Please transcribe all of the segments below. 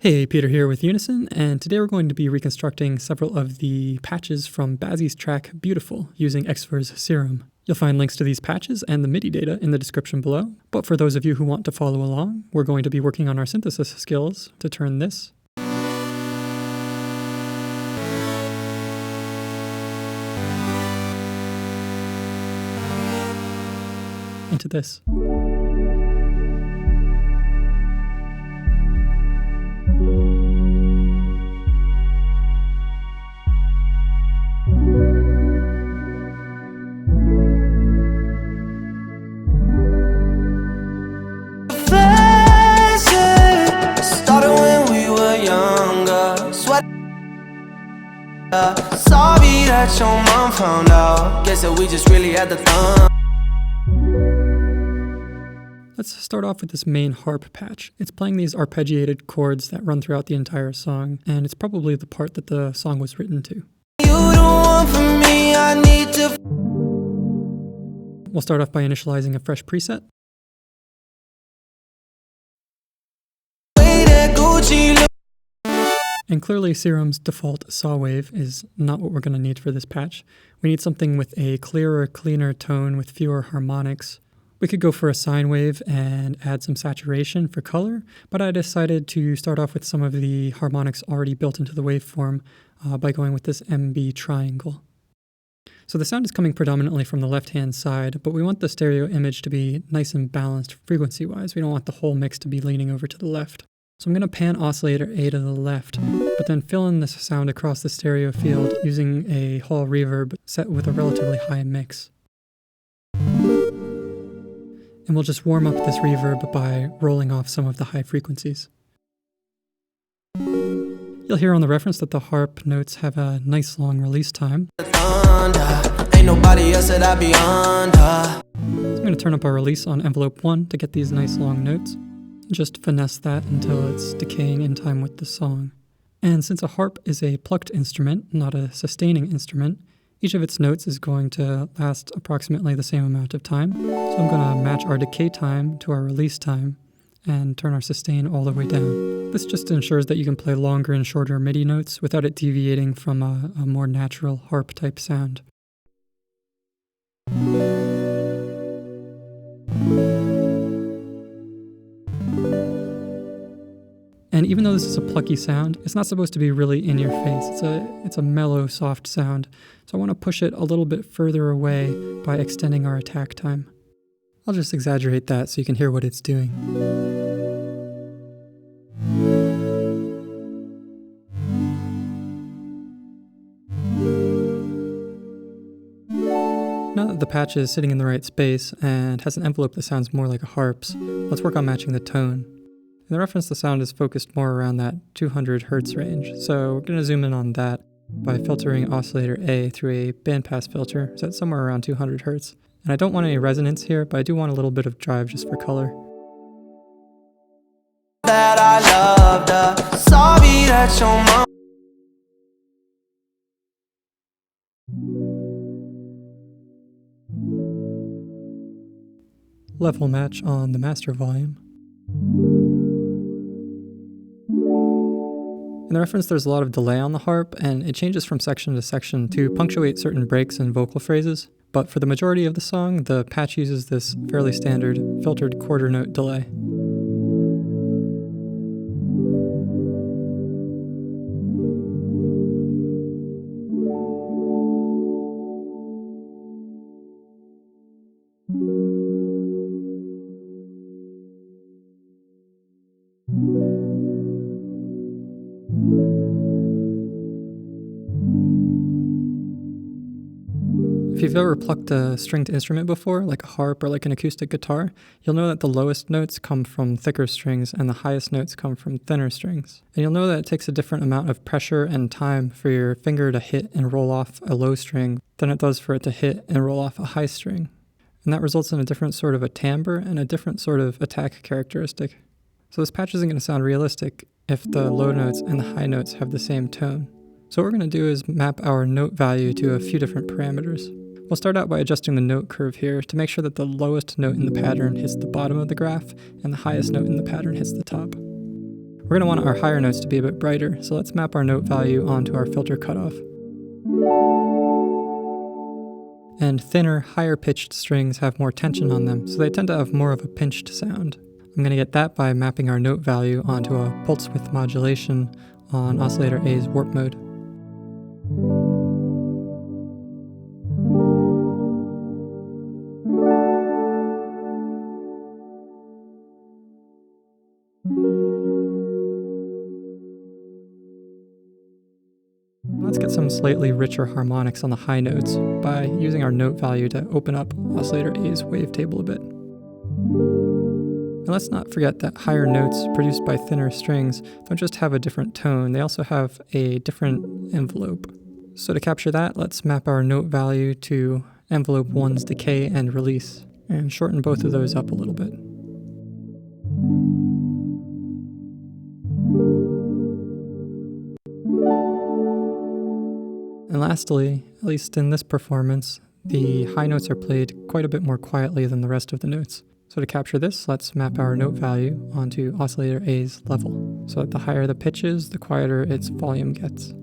Hey, Peter here with Unison, and today we're going to be reconstructing several of the patches from Bazzi's track Beautiful using Xfer's Serum. You'll find links to these patches and the MIDI data in the description below, but for those of you who want to follow along, we're going to be working on our synthesis skills to turn this into this. Sorry that your mom found out. Guess that we just really had the fun. Let's start off with this main harp patch. It's playing these arpeggiated chords that run throughout the entire song, and it's probably the part that the song was written to. You the one for me, I need to. We'll start off by initializing a fresh preset. And clearly Serum's default saw wave is not what we're going to need for this patch. We need something with a clearer, cleaner tone with fewer harmonics. We could go for a sine wave and add some saturation for color, but I decided to start off with some of the harmonics already built into the waveform by going with this MB triangle. So the sound is coming predominantly from the left-hand side, but we want the stereo image to be nice and balanced frequency-wise. We don't want the whole mix to be leaning over to the left. So I'm going to pan oscillator A to the left, but then fill in this sound across the stereo field using a Hall reverb set with a relatively high mix. And we'll just warm up this reverb by rolling off some of the high frequencies. You'll hear on the reference that the harp notes have a nice long release time. Ain't nobody else that I be under. So I'm going to turn up our release on envelope 1 to get these nice long notes. Just finesse that until it's decaying in time with the song. And since a harp is a plucked instrument, not a sustaining instrument, each of its notes is going to last approximately the same amount of time. So I'm going to match our decay time to our release time and turn our sustain all the way down. This just ensures that you can play longer and shorter MIDI notes without it deviating from a more natural harp type sound. And even though this is a plucky sound, it's not supposed to be really in your face. It's a mellow, soft sound. So I want to push it a little bit further away by extending our attack time. I'll just exaggerate that so you can hear what it's doing. Now that the patch is sitting in the right space and has an envelope that sounds more like a harp's, let's work on matching the tone. In the reference, the sound is focused more around that 200 Hz range, so we're going to zoom in on that by filtering oscillator A through a bandpass filter set somewhere around 200 Hz. And I don't want any resonance here, but I do want a little bit of drive just for color. That I loved her. Sorry that your mom. Level match on the master volume. In the reference, there's a lot of delay on the harp, and it changes from section to section to punctuate certain breaks and vocal phrases. But for the majority of the song, the patch uses this fairly standard filtered quarter note delay. If you've ever plucked a stringed instrument before, like a harp or like an acoustic guitar, you'll know that the lowest notes come from thicker strings and the highest notes come from thinner strings. And you'll know that it takes a different amount of pressure and time for your finger to hit and roll off a low string than it does for it to hit and roll off a high string. And that results in a different sort of a timbre and a different sort of attack characteristic. So this patch isn't going to sound realistic if the low notes and the high notes have the same tone. So what we're going to do is map our note value to a few different parameters. We'll start out by adjusting the note curve here to make sure that the lowest note in the pattern hits the bottom of the graph and the highest note in the pattern hits the top. We're We're going to want our higher notes to be a bit brighter, so let's map our note value onto our filter cutoff. And thinner, higher pitched strings have more tension on them, so they tend to have more of a pinched sound. I'm going to get that by mapping our note value onto a pulse width modulation on oscillator A's warp mode. Let's get some slightly richer harmonics on the high notes by using our note value to open up oscillator A's wavetable a bit. And let's not forget that higher notes produced by thinner strings don't just have a different tone, they also have a different envelope. So to capture that, let's map our note value to envelope 1's decay and release, and shorten both of those up a little bit. And lastly, at least in this performance, the high notes are played quite a bit more quietly than the rest of the notes. So to capture this, let's map our note value onto oscillator A's level, so that the higher the pitch is, the quieter its volume gets.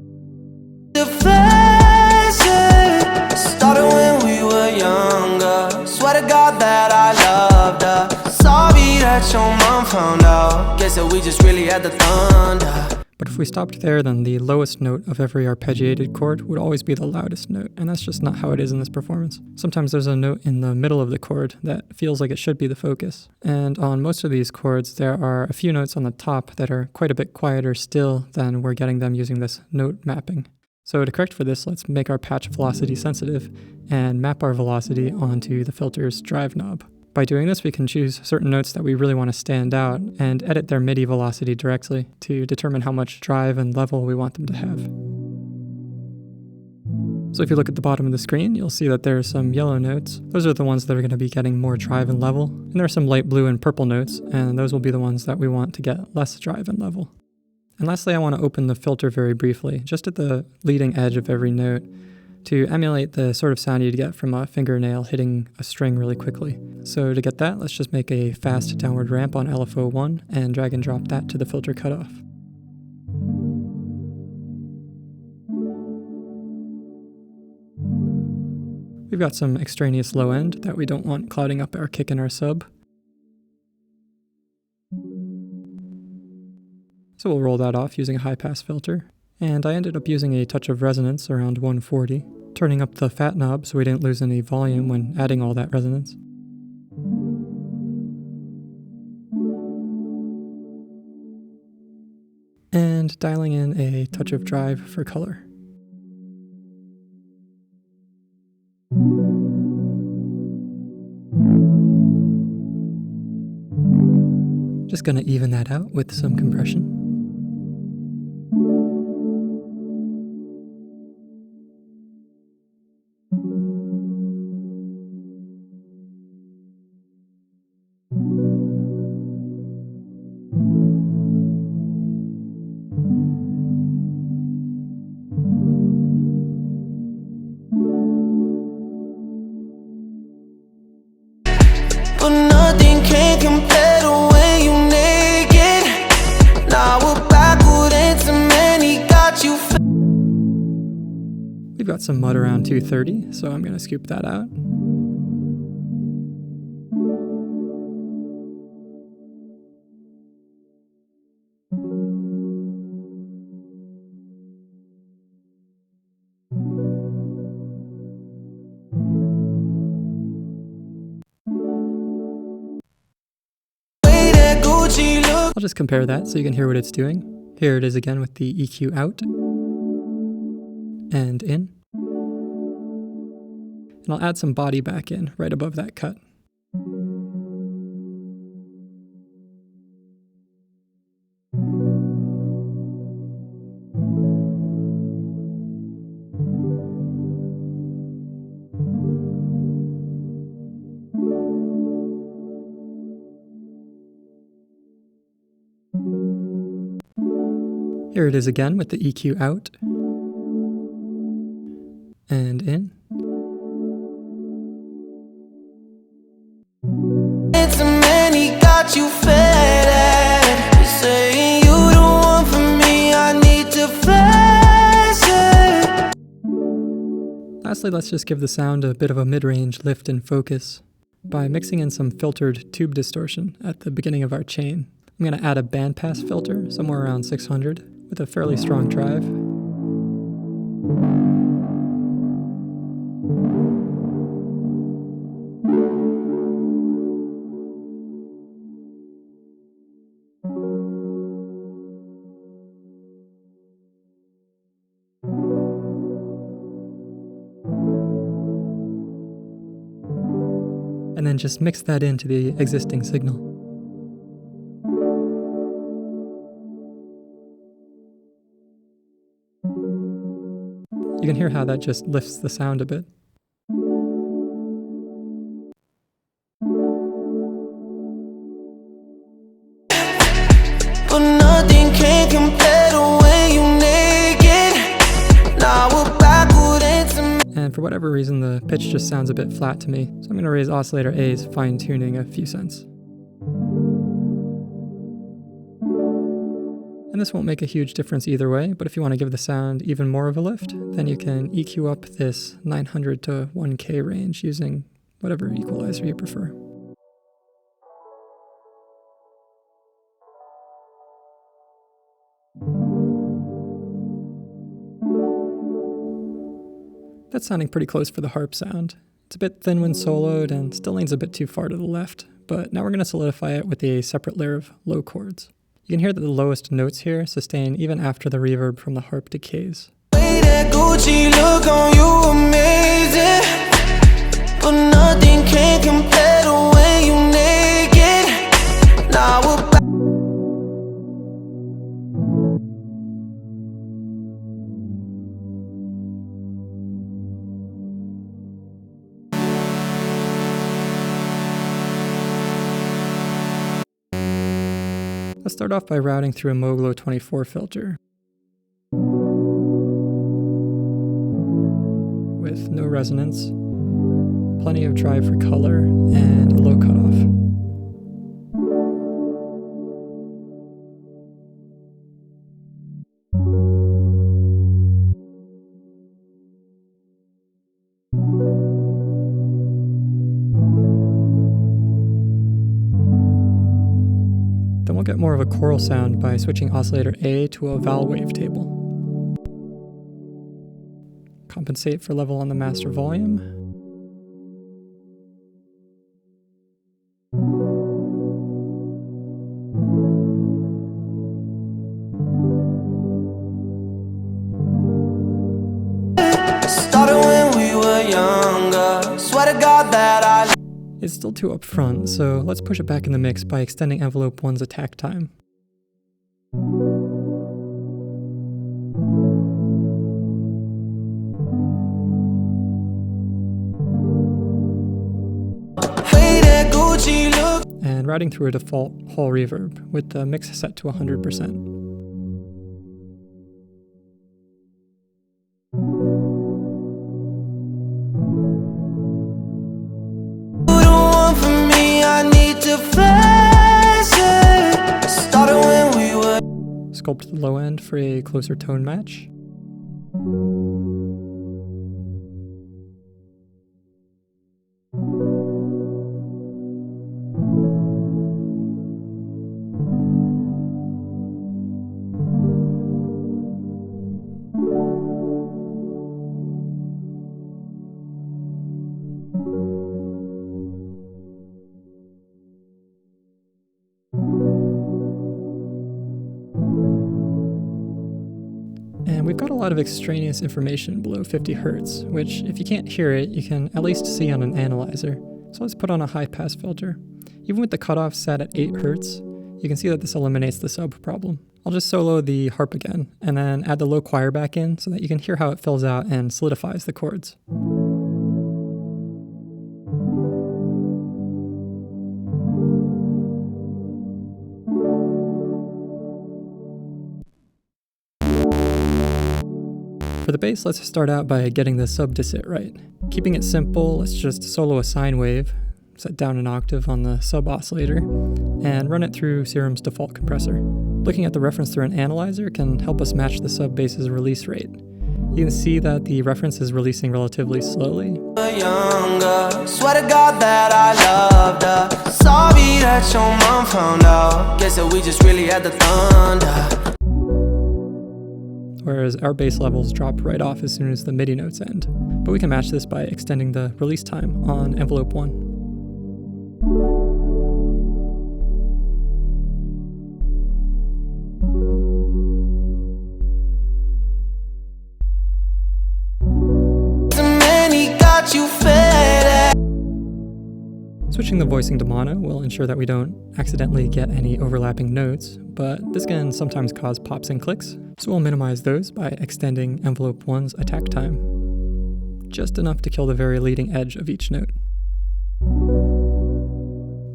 The pleasure started when we were younger. Swear to God that I loved her. Sorry that your mom found out. Guess that we just really had the thunder. But if we stopped there, then the lowest note of every arpeggiated chord would always be the loudest note, and that's just not how it is in this performance. Sometimes there's a note in the middle of the chord that feels like it should be the focus. And on most of these chords, there are a few notes on the top that are quite a bit quieter still than we're getting them using this note mapping. So to correct for this, let's make our patch velocity sensitive and map our velocity onto the filter's drive knob. By doing this, we can choose certain notes that we really want to stand out and edit their MIDI velocity directly to determine how much drive and level we want them to have. So if you look at the bottom of the screen, you'll see that there are some yellow notes. Those are the ones that are going to be getting more drive and level. And there are some light blue and purple notes, and those will be the ones that we want to get less drive and level. And lastly, I want to open the filter very briefly, just at the leading edge of every note, to emulate the sort of sound you'd get from a fingernail hitting a string really quickly. So to get that, let's just make a fast downward ramp on LFO1 and drag and drop that to the filter cutoff. We've got some extraneous low end that we don't want clouding up our kick and our sub. So we'll roll that off using a high pass filter. And I ended up using a touch of resonance around 140, turning up the fat knob so we didn't lose any volume when adding all that resonance. And dialing in a touch of drive for color. Just gonna even that out with some compression. But nothing can compare to when you naked. Now we're backward into many got you. We've got some mud around 230, so I'm going to scoop that out. I'll just compare that so you can hear what it's doing. Here it is again with the EQ out and in. And I'll add some body back in right above that cut. Here it is again with the EQ out and in. It's a many got you fed. You're saying you don't Lastly, let's just give the sound a bit of a mid-range lift and focus by mixing in some filtered tube distortion at the beginning of our chain. I'm going to add a bandpass filter somewhere around 600 with a fairly strong drive. And then just mix that into the existing signal. You can hear how that just lifts the sound a bit. But nothing can compare to when you naked. Now we're backward into. And for whatever reason, the pitch just sounds a bit flat to me, so I'm going to raise oscillator A's fine-tuning a few cents. And this won't make a huge difference either way, but if you want to give the sound even more of a lift, then you can EQ up this 900 to 1K range using whatever equalizer you prefer. That's sounding pretty close for the harp sound. It's a bit thin when soloed and still leans a bit too far to the left, but now we're going to solidify it with a separate layer of low chords. You can hear that the lowest notes here sustain even after the reverb from the harp decays. Way that Gucci look on you amazing, but nothing can compare to when you naked. Now we're back. Let's start off by routing through a Moglo 24 filter with no resonance, plenty of drive for color, and a low cutoff. Then we'll get more of a choral sound by switching oscillator A to a vowel wavetable. Compensate for level on the master volume. Started when we were younger. Swear to God that I. It's still too upfront, so let's push it back in the mix by extending envelope 1's attack time. Way that Gucci look. And routing through a default hall reverb with the mix set to 100%. Sculpt the low end for a closer tone match. And we've got a lot of extraneous information below 50 Hz, which, if you can't hear it, you can at least see on an analyzer. So let's put on a high-pass filter. Even with the cutoff set at 8 Hz, you can see that this eliminates the sub problem. I'll just solo the harp again, and then add the low choir back in so that you can hear how it fills out and solidifies the chords. For the bass, let's start out by getting the sub to sit right. Keeping it simple, let's just solo a sine wave, set down an octave on the sub oscillator, and run it through Serum's default compressor. Looking at the reference through an analyzer can help us match the sub bass's release rate. You can see that the reference is releasing relatively slowly. Younger, swear to God that I loved her. Sorry that your mom found out. Guess that we just really had the thunder. Whereas our bass levels drop right off as soon as the MIDI notes end. But we can match this by extending the release time on envelope 1. You fed. Switching the voicing to mono will ensure that we don't accidentally get any overlapping notes, but this can sometimes cause pops and clicks, so we'll minimize those by extending envelope 1's attack time, just enough to kill the very leading edge of each note.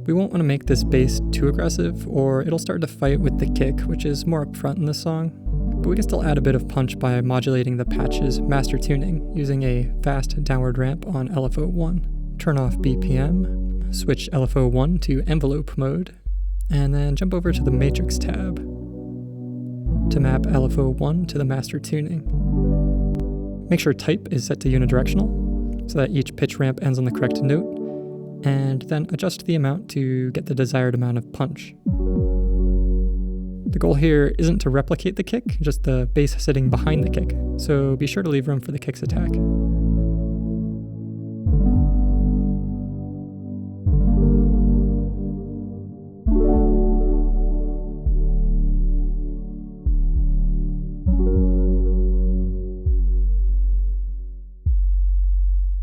We won't want to make this bass too aggressive, or it'll start to fight with the kick, which is more upfront in this song. But we can still add a bit of punch by modulating the patch's master tuning using a fast downward ramp on LFO1. Turn off BPM, switch LFO1 to envelope mode, and then jump over to the matrix tab to map LFO1 to the master tuning. Make sure type is set to unidirectional so that each pitch ramp ends on the correct note, and then adjust the amount to get the desired amount of punch. The goal here isn't to replicate the kick, just the bass sitting behind the kick, so be sure to leave room for the kick's attack.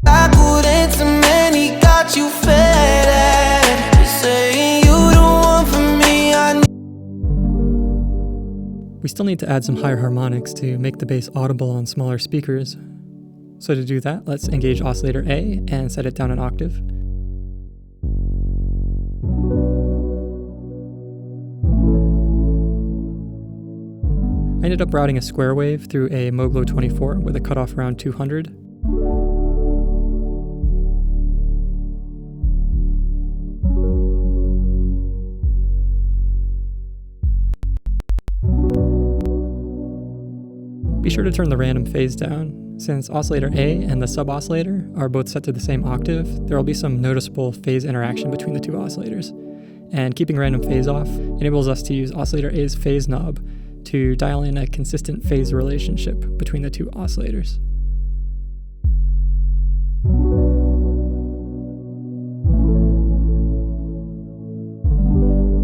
Backwards and many got you fed. You're saying you don't want for me, I need. We still need to add some higher harmonics to make the bass audible on smaller speakers. So to do that, let's engage oscillator A and set it down an octave. I ended up routing a square wave through a Moglo 24 with a cutoff around 200. Be sure to turn the random phase down. Since oscillator A and the sub-oscillator are both set to the same octave, there will be some noticeable phase interaction between the two oscillators. And keeping random phase off enables us to use oscillator A's phase knob to dial in a consistent phase relationship between the two oscillators.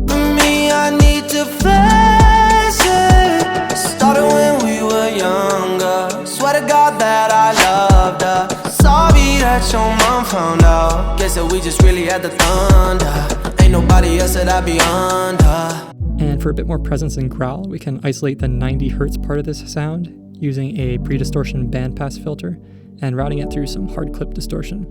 For me, I need to face it. Started when we were younger. Swear to God that I loved her. Sorry that your mom found out. Guess that we just really had the thunder. Ain't nobody else that I be under. And for a bit more presence and growl, we can isolate the 90 Hz part of this sound using a pre-distortion bandpass filter and routing it through some hard clip distortion.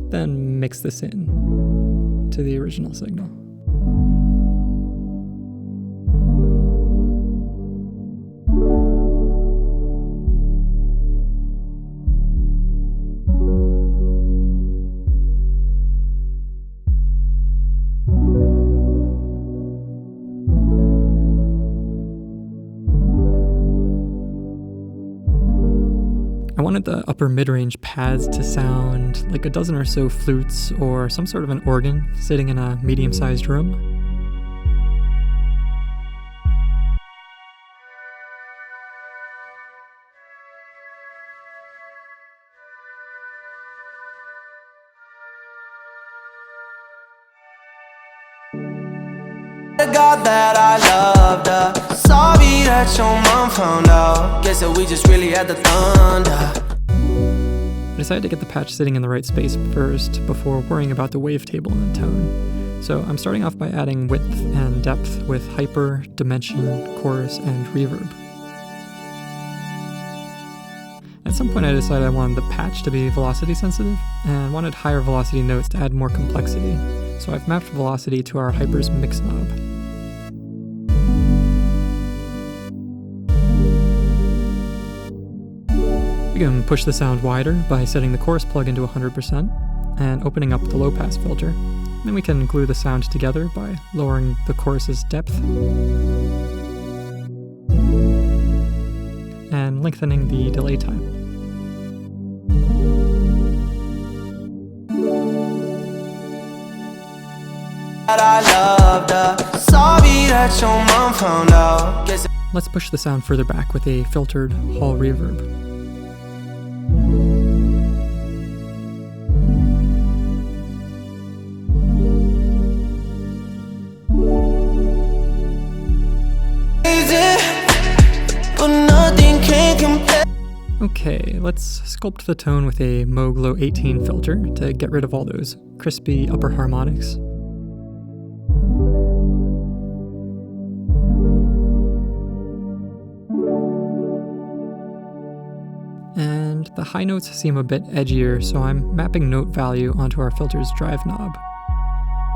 Then mix this in to the original signal. I wanted the upper mid-range pads to sound like a dozen or so flutes or some sort of an organ sitting in a medium-sized room. God that I loved her. Sorry that your mom found out. Guess that we just really had the thunder. I decided to get the patch sitting in the right space first before worrying about the wavetable and the tone. So I'm starting off by adding width and depth with hyper, dimension, chorus, and reverb. At some point I decided I wanted the patch to be velocity sensitive, and wanted higher velocity notes to add more complexity, so I've mapped velocity to our Hyper's mix knob. We can push the sound wider by setting the chorus plug into 100% and opening up the low pass filter. Then we can glue the sound together by lowering the chorus's depth and lengthening the delay time. Let's push the sound further back with a filtered hall reverb. Okay, let's sculpt the tone with a Moog Low 18 filter to get rid of all those crispy upper harmonics. And the high notes seem a bit edgier, so I'm mapping note value onto our filter's drive knob.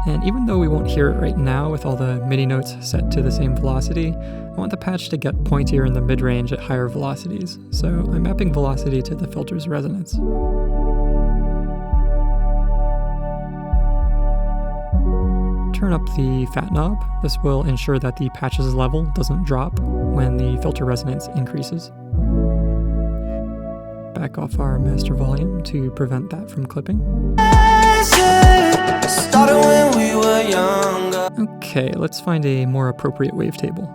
And even though we won't hear it right now with all the MIDI notes set to the same velocity, I want the patch to get pointier in the mid-range at higher velocities, so I'm mapping velocity to the filter's resonance. Turn up the fat knob. This will ensure that the patch's level doesn't drop when the filter resonance increases. Back off our master volume to prevent that from clipping. Okay, let's find a more appropriate wavetable.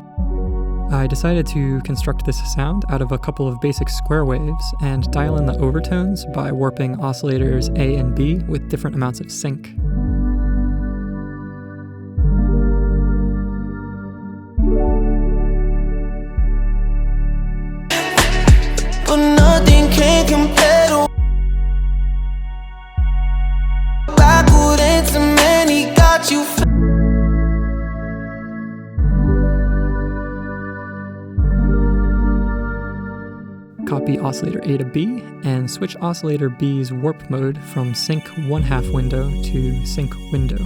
I decided to construct this sound out of a couple of basic square waves and dial in the overtones by warping oscillators A and B with different amounts of sync. But nothing can compare to backward into many got you. Copy oscillator A to B and switch oscillator B's warp mode from sync 1/2 window to sync window.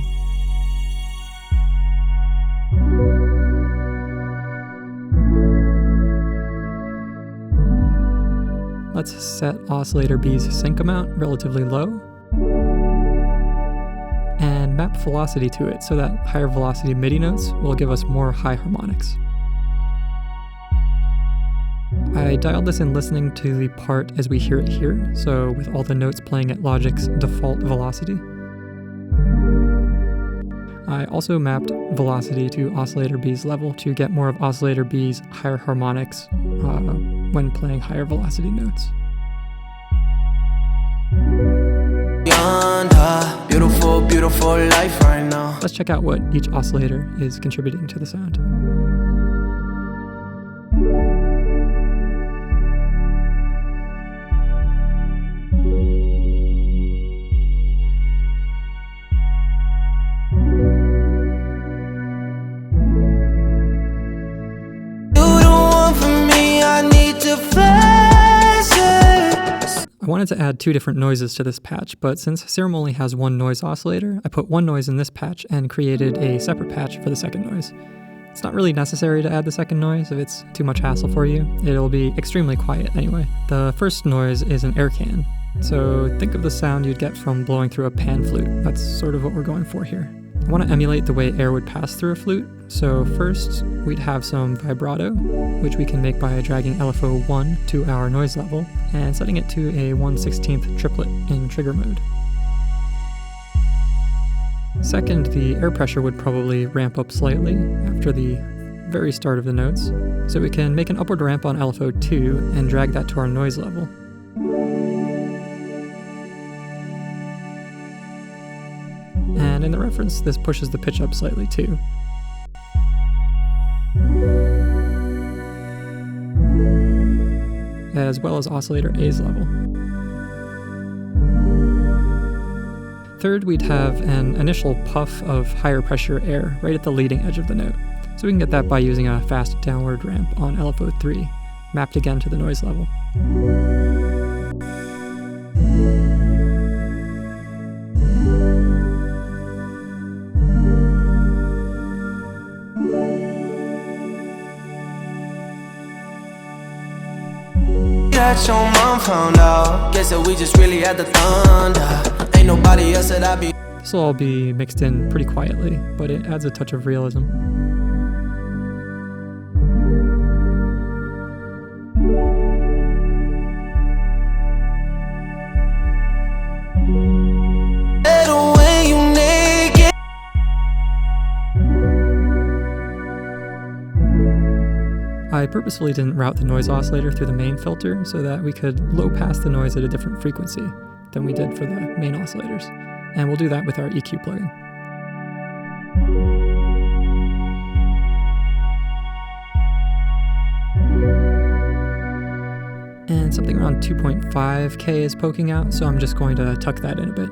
Let's set oscillator B's sync amount relatively low and map velocity to it so that higher velocity MIDI notes will give us more high harmonics. I dialed this in listening to the part as we hear it here, so with all the notes playing at Logic's default velocity. I also mapped velocity to oscillator B's level to get more of oscillator B's higher harmonics when playing higher velocity notes. Beautiful, beautiful life right now. Let's check out what each oscillator is contributing to the sound. I wanted to add 2 different noises to this patch, but since Serum only has 1 noise oscillator, I put 1 noise in this patch and created a separate patch for the second noise. It's not really necessary to add the second noise if it's too much hassle for you. It'll be extremely quiet anyway. The first noise is an air can, so think of the sound you'd get from blowing through a pan flute. That's sort of what we're going for here. I want to emulate the way air would pass through a flute, so first we'd have some vibrato, which we can make by dragging LFO 1 to our noise level and setting it to a 1/16 triplet in trigger mode. Second, the air pressure would probably ramp up slightly after the very start of the notes, so we can make an upward ramp on LFO 2 and drag that to our noise level. And in the reference, this pushes the pitch up slightly too. As well as oscillator A's level. Third, we'd have an initial puff of higher pressure air right at the leading edge of the note. So we can get that by using a fast downward ramp on LFO 3, mapped again to the noise level. that your mom found out. Guess that we just really had the thunder. Ain't nobody else that I be. This will all be mixed in pretty quietly, but it adds a touch of realism. I purposefully didn't route the noise oscillator through the main filter so that we could low pass the noise at a different frequency than we did for the main oscillators. And we'll do that with our EQ plugin. And something around 2.5K is poking out, so I'm just going to tuck that in a bit.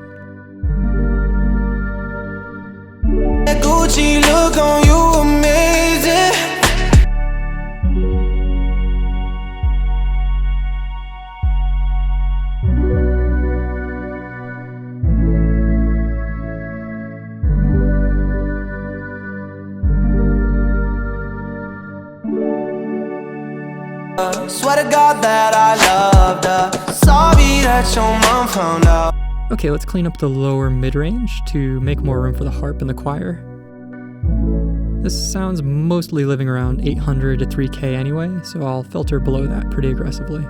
That Gucci look on you amazing. Swear to God that I loved her. Sorry that your mom found out. Okay, let's clean up the lower mid-range to make more room for the harp and the choir. This sounds mostly living around 800 to 3K anyway, so I'll filter below that pretty aggressively.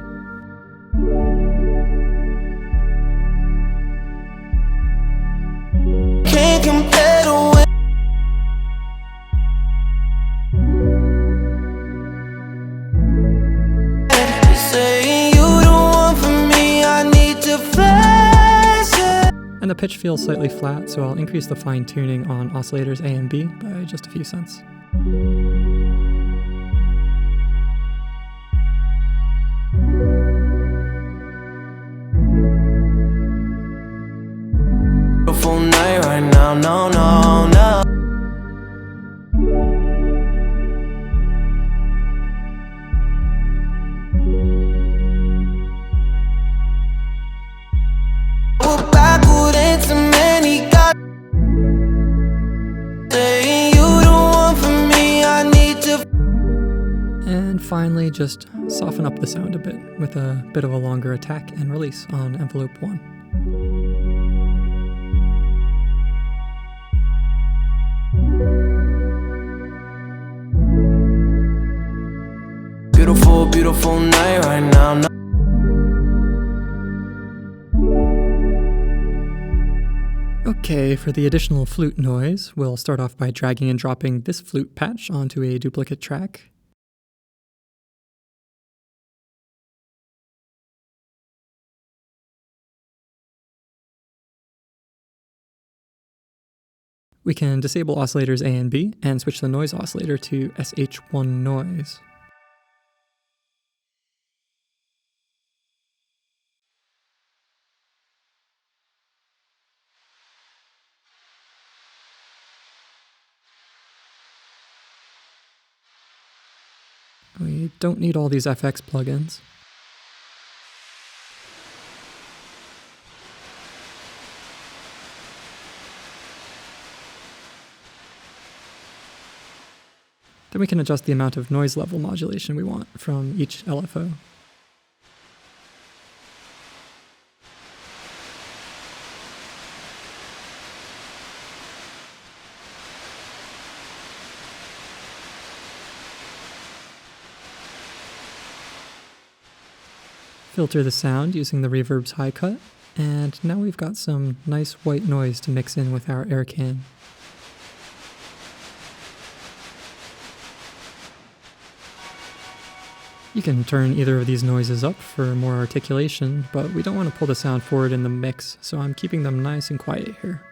Can't compare to when and the pitch feels slightly flat, so I'll increase the fine tuning on oscillators A and B by just a few cents. Beautiful night right now, no, no, no. And finally, just soften up the sound a bit with a bit of a longer attack and release on envelope 1. Beautiful, beautiful night right now. Okay, for the additional flute noise, we'll start off by dragging and dropping this flute patch onto a duplicate track. We can disable oscillators A and B and switch the noise oscillator to SH1 noise. We don't need all these FX plugins. Then we can adjust the amount of noise level modulation we want from each LFO. Filter the sound using the reverb's high cut, and now we've got some nice white noise to mix in with our air can. You can turn either of these noises up for more articulation, but we don't want to pull the sound forward in the mix, so I'm keeping them nice and quiet here.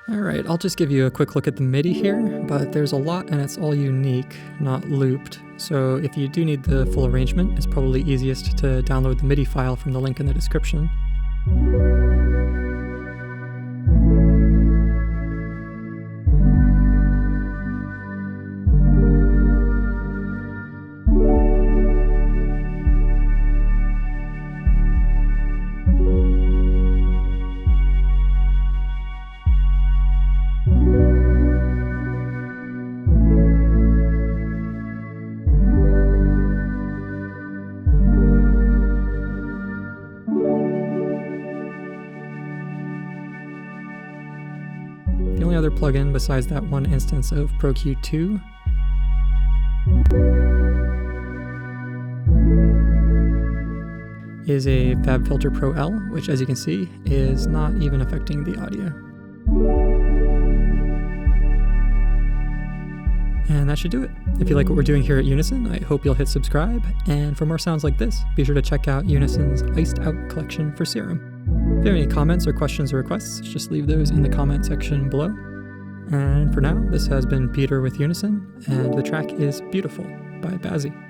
Alright, I'll just give you a quick look at the MIDI here, but there's a lot and it's all unique, not looped, so if you do need the full arrangement, it's probably easiest to download the MIDI file from the link in the description. plugin besides that one instance of Pro Q2. Is a FabFilter Pro L, which as you can see is not even affecting the audio. And that should do it. If you like what we're doing here at Unison, I hope you'll hit subscribe, and for more sounds like this, be sure to check out Unison's Iced Out collection for Serum. If you have any comments or questions or requests, just leave those in the comment section below. And for now, this has been Peter with Unison, and the track is Beautiful by Bazzi.